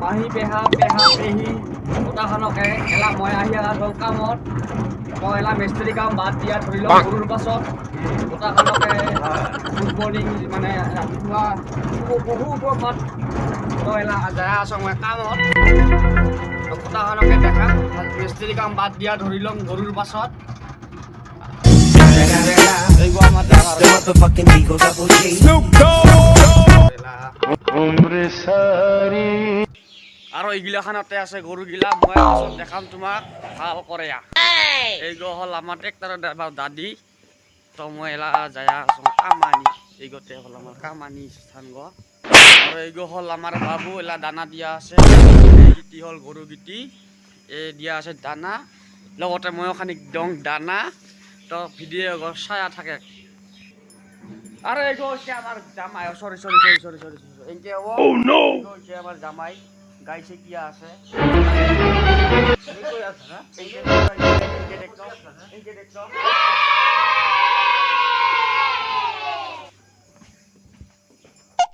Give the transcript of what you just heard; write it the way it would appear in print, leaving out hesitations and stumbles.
মাহী পেহা পেহী গোটাখনকে এলা মই আহি আছোঁ কামত মই এলা মিস্ত্ৰী কাম বাদ দিয়া ধৰি লওক গৰুৰ পাছত গোটাখনকে গুড মৰ্ণিং মানে ৰাতিপুৱা বহু ওপৰত মই এলা যাই আছোঁ মই কামত গোটাখনকে দেখা মিস্ত্ৰী কাম বাদ দিয়া ধৰি লওক গৰুৰ পাছত আৰু এইগিলাখানতে আছে গৰুগিলা মই পাছত দেখাম তোমাক ভাল কৰে এইগো হ'ল আমাৰ ট্ৰেক্টৰৰ ড্ৰাইভাৰ দাদী তো মই এলা যাই আছোঁ কামানি এইগতে হ'ল আমাৰ কামানি স্থান গো আৰু এইগো হ'ল আমাৰ বাবু এলা দানা দিয়া আছে এইগিটি হ'ল গৰুগিটি এই দিয়া আছে দানা লগতে ময়ো খানিক দং দানা তো ভিডিঅ' চায়া থাকে আৰু এইগো হৈছে আমাৰ জামাই চৰি এনকে হ'ব এইগো হৈছে আমাৰ জামাই গাইছে কিয়া আছে এনকে দেখো